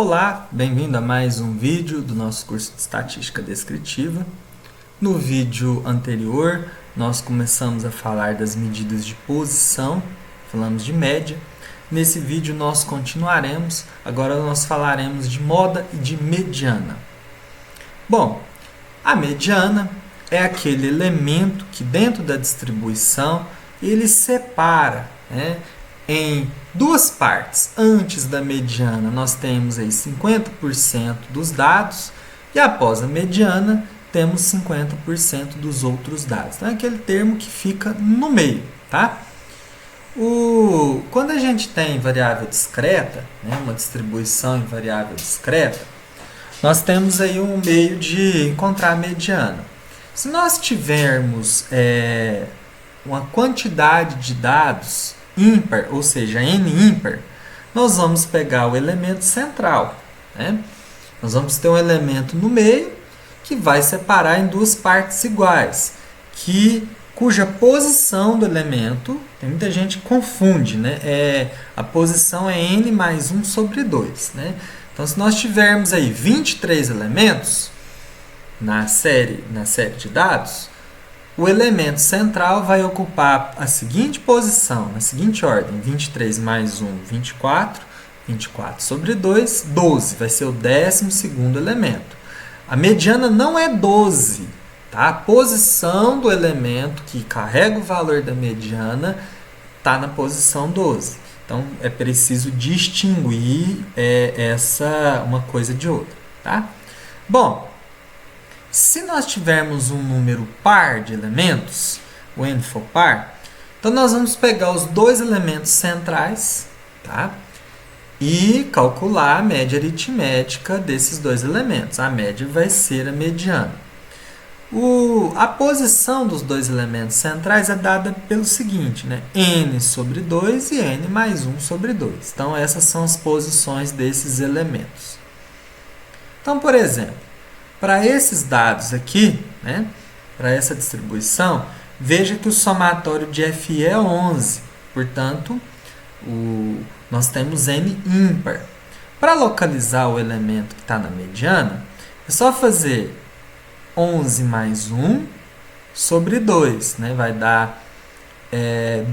Olá, bem-vindo a mais um vídeo do nosso curso de Estatística Descritiva. No vídeo anterior, nós começamos a falar das medidas de posição, falamos de média. Nesse vídeo nós continuaremos, agora nós falaremos de moda e de mediana. Bom, a mediana é aquele elemento que dentro da distribuição ele separa, em duas partes. Antes da mediana nós temos aí 50% dos dados e após a mediana temos 50% dos outros dados. Então é aquele termo que fica no meio, tá? Quando a gente tem variável discreta, uma distribuição em variável discreta, nós temos aí um meio de encontrar a mediana. Se nós tivermos uma quantidade de dados ímpar, ou seja, n ímpar, nós vamos pegar o elemento central. Nós vamos ter um elemento no meio que vai separar em duas partes iguais, cuja posição do elemento, tem muita gente que confunde, a posição é n mais 1 sobre 2. Então, se nós tivermos aí 23 elementos na série de dados, o elemento central vai ocupar a seguinte posição, na seguinte ordem: 23 mais 1, 24, 24 sobre 2, 12, vai ser o 12º elemento. A mediana não é 12, tá? A posição do elemento que carrega o valor da mediana está na posição 12. Então, é preciso distinguir uma coisa de outra, tá? Bom, se nós tivermos um número par de elementos, o n for par, então nós vamos pegar os dois elementos centrais, tá? E calcular a média aritmética desses dois elementos. A média vai ser a mediana. A posição dos dois elementos centrais é dada pelo seguinte, n sobre 2 e n mais 1 sobre 2. Então, essas são as posições desses elementos. Então, por exemplo, para esses dados aqui, para essa distribuição, veja que o somatório de FI é 11. Portanto, nós temos n ímpar. Para localizar o elemento que está na mediana, é só fazer 11 mais 1 sobre 2. Vai dar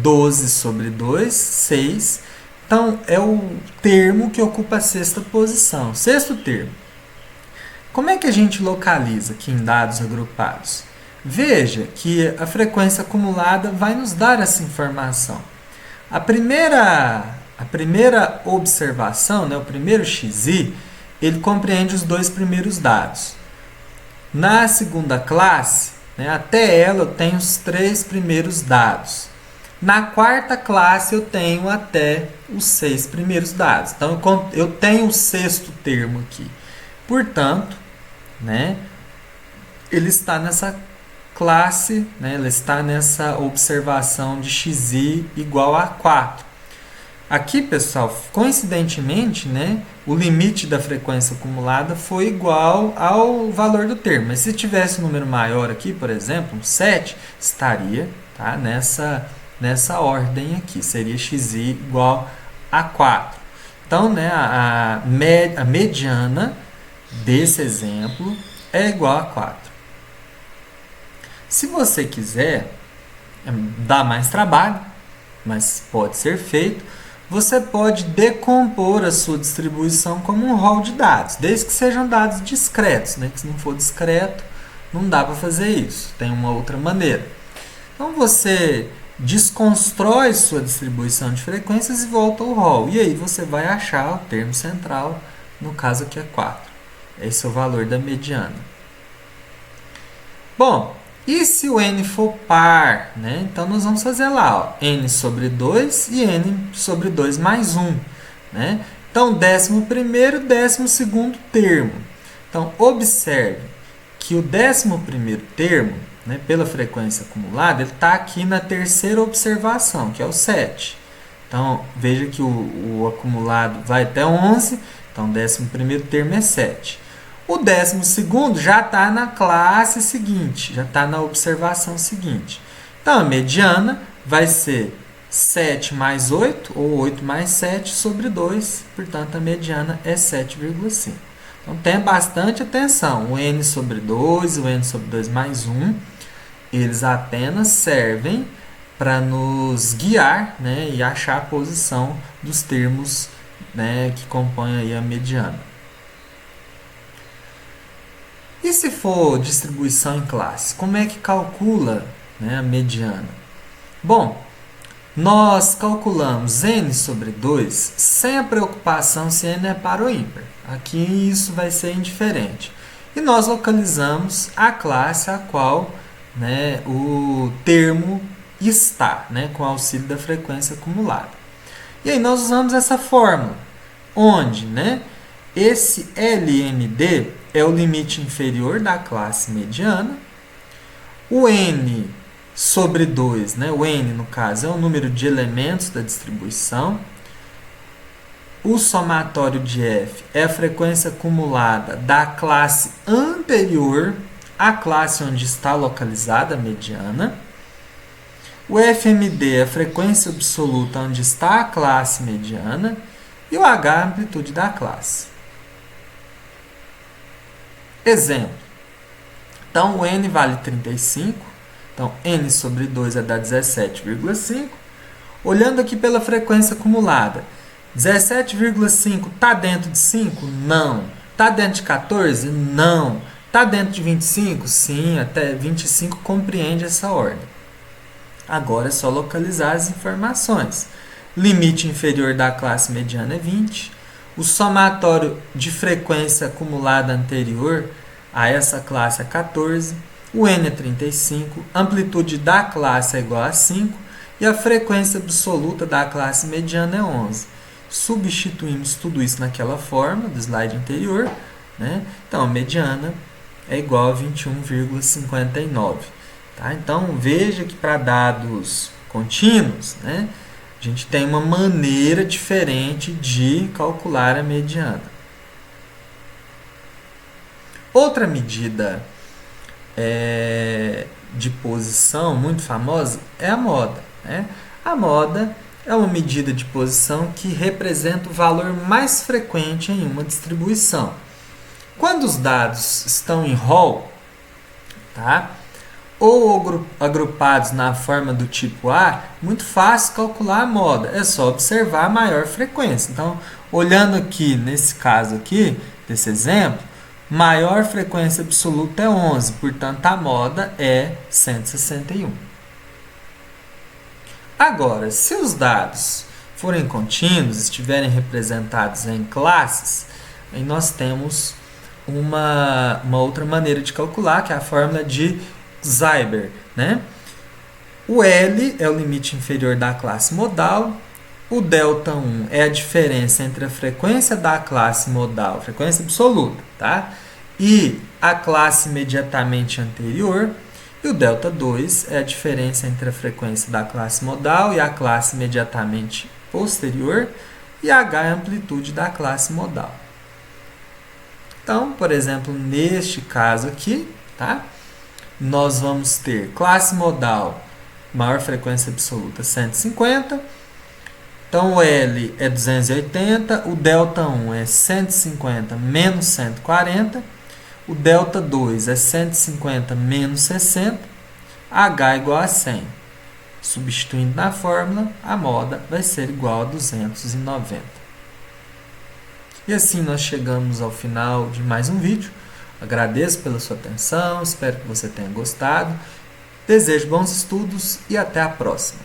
12 sobre 2, 6. Então, é o termo que ocupa a sexta posição. Sexto termo. Como é que a gente localiza aqui em dados agrupados? Veja que a frequência acumulada vai nos dar essa informação. A primeira observação, o primeiro xi, ele compreende os dois primeiros dados. Na segunda classe, até ela eu tenho os 3 primeiros dados. Na quarta classe eu tenho até os 6 primeiros dados. Então eu tenho o sexto termo aqui. Portanto, ele está nessa classe, ele está nessa observação de xi igual a 4. Aqui, pessoal, coincidentemente, o limite da frequência acumulada foi igual ao valor do termo. Mas se tivesse um número maior aqui, por exemplo, um 7, estaria nessa ordem aqui. Seria xi igual a 4. Então, a mediana desse exemplo é igual a 4. Se você quiser, dá mais trabalho, mas pode ser feito, você pode decompor a sua distribuição como um rol de dados, desde que sejam dados discretos, que se não for discreto, não dá para fazer isso, tem uma outra maneira. Então você desconstrói sua distribuição de frequências e volta ao rol, e aí você vai achar o termo central, no caso aqui é 4. Esse é o valor da mediana. Bom, e se o n for par? Então, nós vamos fazer lá, n sobre 2 e n sobre 2 mais 1. Então, 11º, 12º termo. Então, observe que o 11º termo, pela frequência acumulada, ele está aqui na terceira observação, que é o 7. Então, veja que o acumulado vai até 11, então, 11º termo é 7. O 12º já está na classe seguinte, já está na observação seguinte. Então, a mediana vai ser 7 mais 8, ou 8 mais 7 sobre 2, portanto a mediana é 7,5. Então tenha bastante atenção, o n sobre 2 e o n sobre 2 mais 1, eles apenas servem para nos guiar, né, e achar a posição dos termos, né, que compõem aí a mediana. E se for distribuição em classe, como é que calcula, né, a mediana? Bom, nós calculamos n sobre 2 sem a preocupação se n é par ou ímpar. Aqui isso vai ser indiferente. E nós localizamos a classe a qual, né, o termo está, né, com o auxílio da frequência acumulada. E aí nós usamos essa fórmula, onde, né, esse LMD é o limite inferior da classe mediana, o n sobre 2, né, o n no caso é o número de elementos da distribuição, o somatório de f é a frequência acumulada da classe anterior à classe onde está localizada a mediana, o FMD é a frequência absoluta onde está a classe mediana e o H é a amplitude da classe. Exemplo. Então, o n vale 35. Então, n sobre 2 é dar 17,5. Olhando aqui pela frequência acumulada, 17,5 está dentro de 5? Não. Está dentro de 14? Não. Está dentro de 25? Sim, até 25 compreende essa ordem. Agora é só localizar as informações. Limite inferior da classe mediana é 20. O somatório de frequência acumulada anterior a essa classe é 14. O n é 35. Amplitude da classe é igual a 5. E a frequência absoluta da classe mediana é 11. Substituímos tudo isso naquela forma do slide anterior, né? Então, a mediana é igual a 21,59. Tá? Então, veja que para dados contínuos, né, a gente tem uma maneira diferente de calcular a mediana. Outra medida de posição muito famosa é a moda. Né? A moda é uma medida de posição que representa o valor mais frequente em uma distribuição. Quando os dados estão em rol, tá? Ou agrupados na forma do tipo A, muito fácil calcular a moda, é só observar a maior frequência. Então, olhando aqui, nesse caso aqui, desse exemplo, maior frequência absoluta é 11, portanto a moda é 161. Agora, se os dados forem contínuos, estiverem representados em classes, aí nós temos uma outra maneira de calcular, que é a fórmula de Seiberg, né? O L é o limite inferior da classe modal, o ΔI é a diferença entre a frequência da classe modal, frequência absoluta, tá? E a classe imediatamente anterior, e o ΔII é a diferença entre a frequência da classe modal e a classe imediatamente posterior, e H é a amplitude da classe modal. Então, por exemplo, neste caso aqui, tá? Nós vamos ter classe modal, maior frequência absoluta, 150. Então, o L é 280, o ΔI é 150 menos 140, o ΔI é 150 menos 60, H é igual a 100. Substituindo na fórmula, a moda vai ser igual a 290. E assim nós chegamos ao final de mais um vídeo. Agradeço pela sua atenção, espero que você tenha gostado. Desejo bons estudos e até a próxima.